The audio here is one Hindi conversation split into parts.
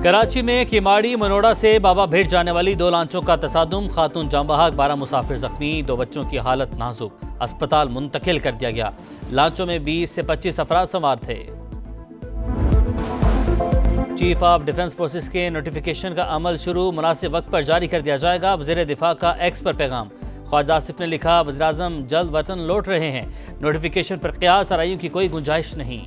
कराची में किमाड़ी मनोड़ा से बाबा भेट जाने वाली 2 लांचों का तसादुम, खातून जाम बहक, 12 मुसाफिर जख्मी, 2 बच्चों की हालत नाजुक, अस्पताल मुंतकिल कर दिया गया। लांचों में 20 से 25 अफराद सवार थे। चीफ ऑफ डिफेंस फोर्सेस के नोटिफिकेशन का अमल शुरू, मुनासिब वक्त पर जारी कर दिया जाएगा। वज़ीर दिफा का एक्स पर पैगाम। ख्वाजा आसिफ ने लिखा, वज़ीर आज़म जल्द वतन लौट रहे हैं, नोटिफिकेशन पर क़यास आराइयों की कोई गुंजाइश नहीं।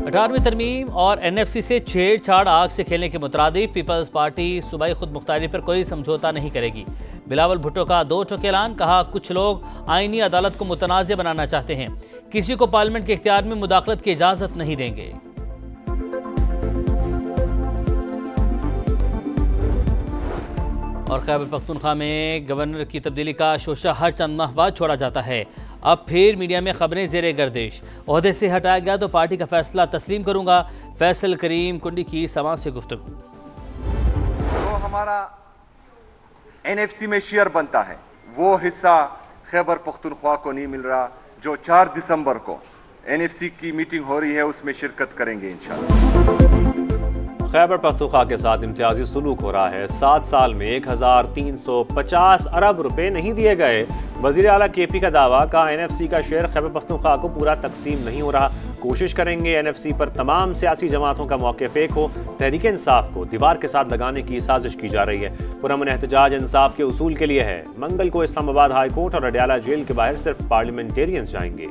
18वीं तरमीम और NFC से छेड़छाड़ आग से खेलने के मुताबिक पीपल्स पार्टी सूबाई खुद मुख्तारी पर कोई समझौता नहीं करेगी। बिलावल भुट्टो का 2 टोक ऐलान, कहा कुछ लोग आईनी अदालत को मुतनाज़ बनाना चाहते हैं, किसी को पार्लियामेंट के इख्तियार में मुदाखलत की इजाज़त नहीं देंगे। और खैबर पख्तूनख्वा में गवर्नर की तब्दीली का शोशा हर चंद माह बाद छोड़ा जाता है। अब फिर मीडिया में खबरें ज़ेरे गर्दिश, ओहदे से हटाया गया तो पार्टी का फैसला तस्लीम करूंगा। फैसल करीम कुंडी की समाज से गुफ्तगू। जो हमारा NFC में शेयर बनता है वो हिस्सा खैबर पख्तूनख्वा को नहीं मिल रहा। जो 4 दिसंबर को NFC की मीटिंग हो रही है उसमें शिरकत करेंगे इंशाअल्लाह। खैबर पख्तूनख्वा के साथ इम्तियाजी सलूक हो रहा है। 7 साल में 1350 अरब रुपए नहीं दिए गए। वज़ीर आला KP का दावा, कहा NFC का शेयर खैबर पख्तूनख्वा को पूरा तकसीम नहीं हो रहा। कोशिश करेंगे NFC पर तमाम सियासी जमातों का मौक़िफ़ एक हो। तहरीक इंसाफ को दीवार के साथ लगाने की साजिश की जा रही है। पुरअमन एहतजाज इंसाफ के उसूल के लिए है। मंगल को इस्लामाबाद हाई कोर्ट और अडयाला जेल के बाहर सिर्फ पार्लियामेंटेरियंस जाएंगे।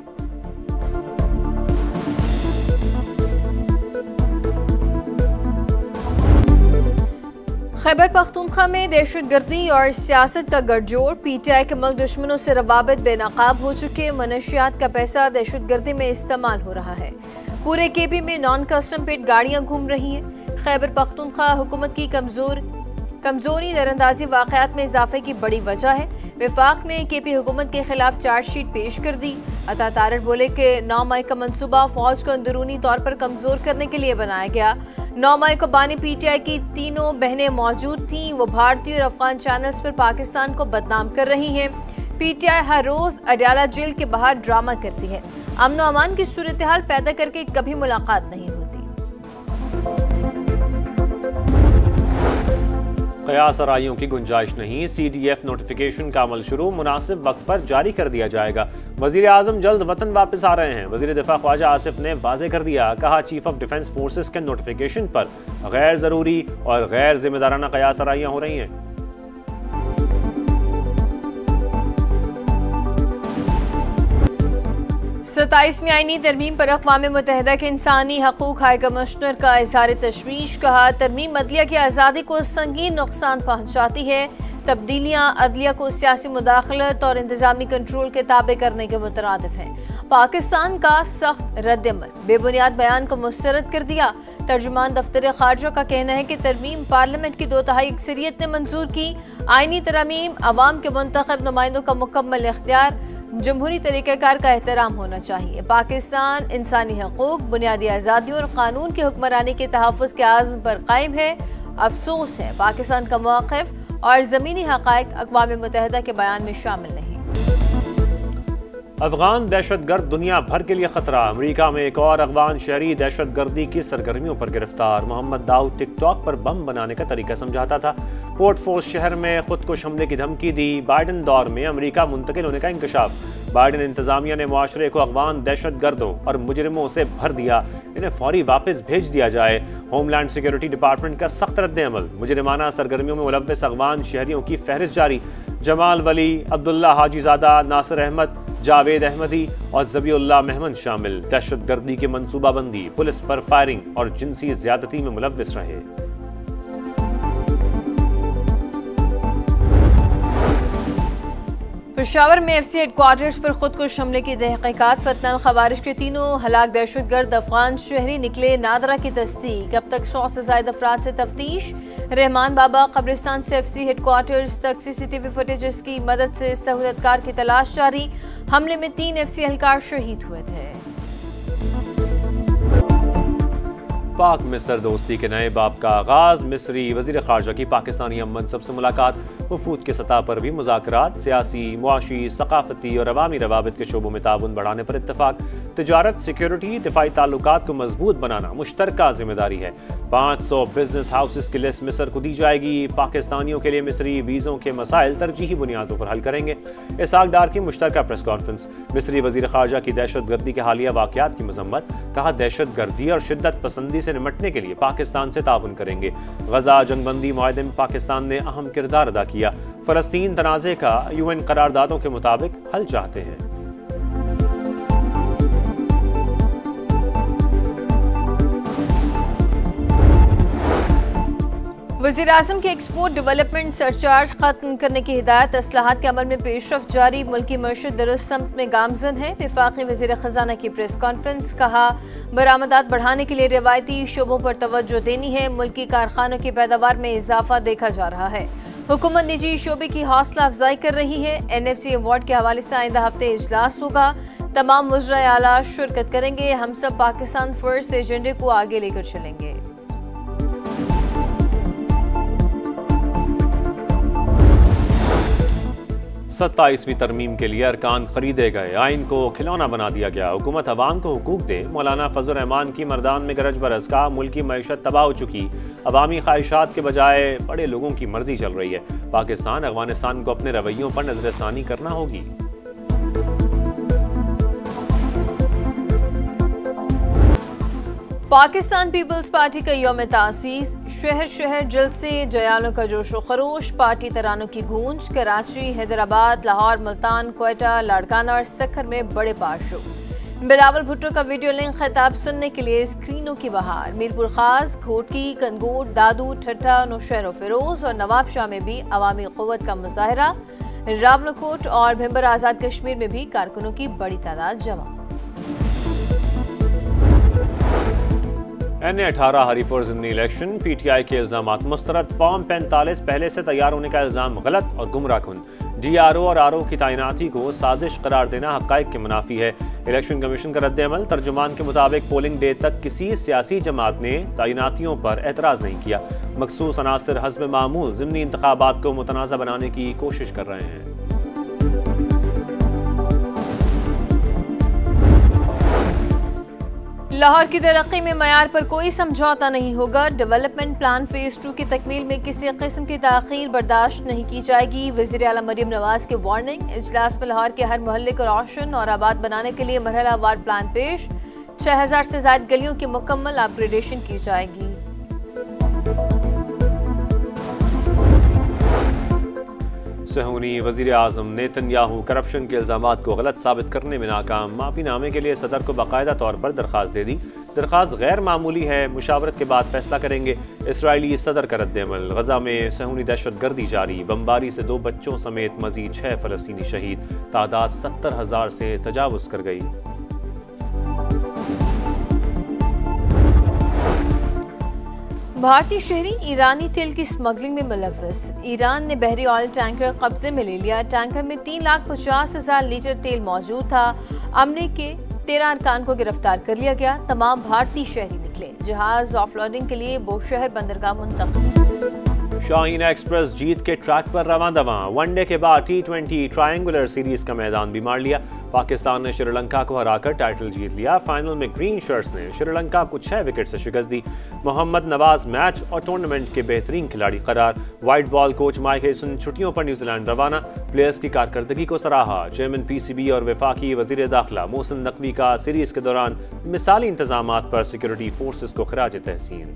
खैबर पख्तूनख्वा में दहशतगर्दी और सियासत का गठजोड़, PTI के मुल्क दुश्मनों से रवाबित बेनकाब हो चुके। मनशियात का पैसा दहशतगर्दी में इस्तेमाल हो रहा है। पूरे KB में नॉन कस्टम पेड गाड़ियां घूम रही हैं। खैबर पख्तूनख्वा हुकूमत की कमजोरी दरअंदाजी वाक़यात में इजाफे की बड़ी वजह है। वफाक ने KP हुकूमत के खिलाफ चार्जशीट पेश कर दी। अता तारड़ बोले कि 9 मई का मंसूबा फौज को अंदरूनी तौर पर कमजोर करने के लिए बनाया गया। 9 मई को बानी PTI की 3 बहनें मौजूद थीं। वो भारतीय और अफगान चैनल्स पर पाकिस्तान को बदनाम कर रही हैं। PTI हर रोज अडयाला जेल के बाहर ड्रामा करती है। अमन व अमान की सूरत हाल पैदा करके कभी मुलाकात नहीं होती। क़यास आराइयों की गुंजाइश नहीं। CDF नोटिफिकेशन का अमल शुरू, मुनासिब वक्त पर जारी कर दिया जाएगा। वज़ीर आज़म जल्द वतन वापस आ रहे हैं। वज़ीर दिफा ख्वाजा आसिफ ने वाज़ेह कर दिया, कहा चीफ ऑफ डिफेंस फोर्सेस के नोटिफिकेशन पर गैर ज़रूरी और गैर जिम्मेदाराना क़यास आराइयाँ हो रही हैं। 27वीं आईनी तरमीम पर अक़वाम मुत्तहिदा के इंसानी हकूक़ हाई कमिश्नर का इज़हार तशवीश, कहा तरमीम अदलिया की आज़ादी को संगीन नुकसान पहुँचाती है। तब्दीलियाँ अदलिया को सियासी मुदाखलत और इंतज़ामी कंट्रोल के ताबे करने के मुतरादिफ हैं। पाकिस्तान का सख्त रद्दअमल बेबुनियाद बयान को मुस्तरद कर दिया। तर्जुमान दफ्तर खारजा का कहना है कि तरमीम पार्लियामेंट की 2/3 अक्सरियत ने मंजूर की। आईनी तरमीम अवाम के मुंतखब नुमाइंदों का मुकम्मल इख्तियार, जमहूरी तरीक़ाकार का एहतराम होना चाहिए। पाकिस्तान इंसानी हकूक़, बुनियादी आज़ादियों और कानून की हुक्मरानी के तहफ़्फ़ुज़ के आज़म पर कायम है। अफसोस है पाकिस्तान का मौक़िफ़ और ज़मीनी हक़ाइक़ अक़वाम मुत्तहिदा के बयान में शामिल नहीं। अफगान दहशतगर्द दुनिया भर के लिए खतरा। अमेरिका में एक और अफगान शहरी दहशतगर्दी की सरगर्मियों पर गिरफ्तार। मोहम्मद दाऊद टिकटॉक पर बम बनाने का तरीका समझाता था। पोर्ट फोर्स शहर में खुदकुश हमले की धमकी दी। बाइडन दौर में अमेरिका मुंतकिल होने का इंकशाफ। बाइडन इंतजामिया ने मुआशरे को अफगान दहशतगर्दों और मुजरिमों से भर दिया, इन्हें फौरी वापस भेज दिया जाए। होमलैंड सिक्योरिटी डिपार्टमेंट का सख्त रद्द-ए-अमल। मुजरिमाना सरगर्मियों में मुलव्वस अफगान शहरियों की फहरिस्त जारी। जमाल वली, अब्दुल्ला हाजीजादा, नासिर अहमद, जावेद अहमदी और ज़बीउल्लाह महमद शामिल। दहशतगर्दी की मनसूबाबंदी, पुलिस पर फायरिंग और जिनसी ज़्यादती में मुलव्वस रहे। पेशावर में FC हेडक्वार्टर्स पर खुदकुश हमले की तहकीकात। फतनल खवारिज के 3 हलाक दहशतगर्द अफगान शहरी निकले। नादरा की तस्दीक। अब तक 100 से ज़ायद अफराद से तफ्तीश। रहमान बाबा कब्रिस्तान से FC हेडक्वार्टर्स तक CCTV फुटेज की मदद से सहूलतकार की तलाश जारी। हमले में 3 FC एहलकार शहीद हुए थे। पाक मिस्र दोस्ती के नए बाब का आगाज। मिस्री वजीर खारजा की पाकिस्तानी हम मनसब से मुलाकात। वफूद के सतह पर भी मुज़ाकरात। सियासी, मुआशी, सकाफती और अवामी रवाबित के शोबों में ताउन बढ़ाने पर इत्तफाक। तिजारत, सिक्योरिटी, दिफाई ताल्लुकात को मजबूत बनाना मुश्तरका जिम्मेदारी है। 500 बिजनेस हाउसेस की लिस्ट मिस्र को दी जाएगी। पाकिस्तानियों के लिए मिस्री वीज़ों के मसाइल तरजीही बुनियादों पर हल करेंगे। इसहाक डार की मुश्तरका प्रेस कॉन्फ्रेंस। मिस्री वजीर खारजा की दहशत गर्दी के हालिया वाक़यात की मजम्मत। कहा दहशत गर्दी और शिद्दत पसंदी से निमटने के लिए पाकिस्तान से ताउन करेंगे। गजा जंगबंदी मुआहदे में पाकिस्तान ने अहम किरदार अदा किया। फ़लस्तीन तनाज़े का UN करारदादों के मुताबिक हल चाहते हैं। वज़ीर आज़म की एक्सपोर्ट डेवलपमेंट सरचार्ज खत्म करने की हिदायत। असलाहत के अमल में पेशरफ जारी। मुल्की मईशत दुरुस्त समत में गामजन है। वफाकी वज़ीर ख़जाना की प्रेस कॉन्फ्रेंस। कहा बरामदात बढ़ाने के लिए रिवायती शोबों पर तवज्जो देनी है। मुल्की कारखानों की पैदावार में इजाफा देखा जा रहा है। हुकूमत निजी शोबे की हौसला अफजाई कर रही है। NFC अवार्ड के हवाले से आइंदा हफ्ते इजलास होगा। तमाम वज़राए आला शिरकत करेंगे। हम सब पाकिस्तान फर्स्ट एजेंडे को आगे लेकर चलेंगे। 27वीं तरमीम के लिए अरकान खरीदे गए। आइन को खिलौना बना दिया गया। हुकूमत अवाम को हुकूक दे। मौलाना फजल रहमान की मर्दान में गरज बरस का। मुल्की मईशत तबाह हो चुकी। अवामी ख्वाहिशात के बजाय बड़े लोगों की मर्जी चल रही है। पाकिस्तान अफगानिस्तान को अपने रवैयों पर नजरसानी करना होगी। पाकिस्तान पीपल्स पार्टी का यौम तासीस। शहर शहर जलसे, जयालों का जोशो खरोश, पार्टी तरानों की गूंज। कराची, हैदराबाद, लाहौर, मुल्तान, क्वेटा, लाड़काना और सखर में बड़े पार्शो। बिलावल भुट्टो का वीडियो लिंक खिताब सुनने के लिए स्क्रीनों की बहार। मीरपुर खास, घोटकी, कनगोट, दादू, ठट्टा, नौशहर फिरोज और नवाब शाह में भी अवामी क़ुव्वत का मुजाहरा। रावलकोट और भिंबर आज़ाद कश्मीर में भी कारकुनों की बड़ी तादाद जमा। NA-18 Haripur ज़िमनी election. PTI के इल्जामात मुस्तरद। फॉर्म 45 पहले से तैयार होने का इल्जाम गलत और गुमराह कुन। DRO और RO की तैनाती को साजिश करार देना हक़ाइक़ के मुनाफी है। इलेक्शन कमीशन का रद्द-ए-अमल। तर्जुमान के मुताबिक पोलिंग डे तक किसी सियासी जमात ने तैनातियों पर एतराज़ नहीं किया। मखसूस अनासर हस्ब मामूल ज़िमनी इंतखाबात को मुतनाज़ा बनाने की कोशिश कर रहे हैं। लाहौर की तरक्की में मयार पर कोई समझौता नहीं होगा। डेवलपमेंट प्लान फेज 2 की तकमील में किसी किस्म की ताख़ीर बर्दाश्त नहीं की जाएगी। वज़ीर आला मरियम नवाज की वार्निंग। इजलास में लाहौर के हर मोहल्ले को रोशन और आबाद बनाने के लिए मरहलावार प्लान पेश। 6000 से ज़ायद गलियों की मुकम्मल अपग्रेडेशन की जाएगी। सहूनी वज़ीर आज़म नेतन्याहू करप्शन के इल्ज़ामात को गलत साबित करने में नाकाम। माफ़ीनामे के लिए सदर को बाकायदा तौर पर दरख्वास्त दे दी। दरख्वास्त गैर मामूली है। मुशावरत के बाद फैसला करेंगे। इसराइली सदर का रद्द-ए-अमल। गजा में सहूनी दहशत गर्दी जारी। बमबारी से 2 बच्चों समेत मज़ीद 6 फ़लस्तीनी शहीद। तादाद 70,000 से तजावुज़ कर गई। भारतीय शहरी ईरानी तेल की स्मगलिंग में मुलव्वस। ईरान ने बहरी ऑयल टैंकर कब्जे में ले लिया। टैंकर में 3,50,000 लीटर तेल मौजूद था। अमले के 13 अरकान को गिरफ्तार कर लिया गया। तमाम भारतीय शहरी निकले। जहाज ऑफलोडिंग के लिए बोशहर बंदरगाह मुंतकिल। शाहीन एक्सप्रेस जीत के ट्रैक पर रवां दवां। वनडे के बाद T20 ट्रायंगुलर सीरीज का मैदान भी मार लिया। पाकिस्तान ने श्रीलंका को हराकर टाइटल जीत लिया। फाइनल में ग्रीन शर्ट्स ने श्रीलंका को 6 विकेट से शिकस्त दी। मोहम्मद नवाज मैच और टूर्नामेंट के बेहतरीन खिलाड़ी करार। White ball coach Mike Hesson छुट्टियों पर न्यूजीलैंड रवाना। प्लेयर्स की कारकर्दगी को सराहा। चेयरमैन PCB और वफाकी वजीर दाखिला मोहसिन नकवी का सीरीज के दौरान मिसाली इंतजामात पर सिक्योरिटी फोर्सेस को खराज तहसीन।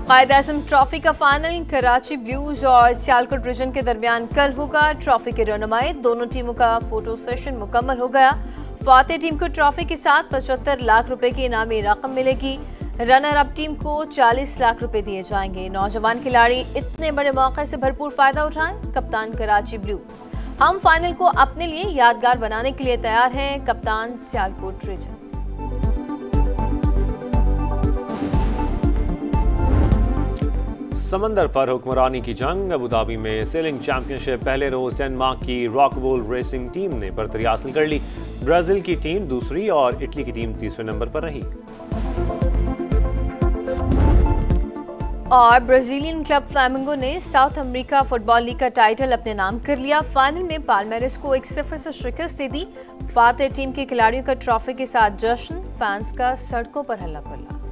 कायद-ए-आज़म ट्रॉफी का फाइनल कराची ब्लूज और सियालकोट रीजन के दरमियान कल होगा। ट्रॉफी के रहनुमाई। दोनों टीमों का फोटो सेशन मुकम्मल हो गया। फातेह टीम को ट्रॉफी के साथ 75 लाख रुपए की इनामी रकम मिलेगी। रनर अप टीम को 40 लाख रुपए दिए जाएंगे। नौजवान खिलाड़ी इतने बड़े मौके से भरपूर फायदा उठाएं। कप्तान कराची ब्लूज। हम फाइनल को अपने लिए यादगार बनाने के लिए तैयार हैं। कप्तान सियालकोट रीजन। समंदर पर हुक्मरानी की जंग। अबू धाबी में सेलिंग चैंपियनशिप पहले रोज डेनमार्क की रॉकवूल रेसिंग टीम ने बर्तरी हासिल कर ली। ब्राजील की टीम दूसरी और इटली की टीम तीसरे नंबर पर रही। और ब्राजीलियन क्लब फ्लामिंगो ने साउथ अमेरिका फुटबॉल लीग का टाइटल अपने नाम कर लिया। फाइनल में पाल्मेरिस को 1-0 से शिकस्त दे दी। फातेह टीम के खिलाड़ियों का ट्रॉफी के साथ जश्न, फैंस का सड़कों पर हल्ला गुल्ला।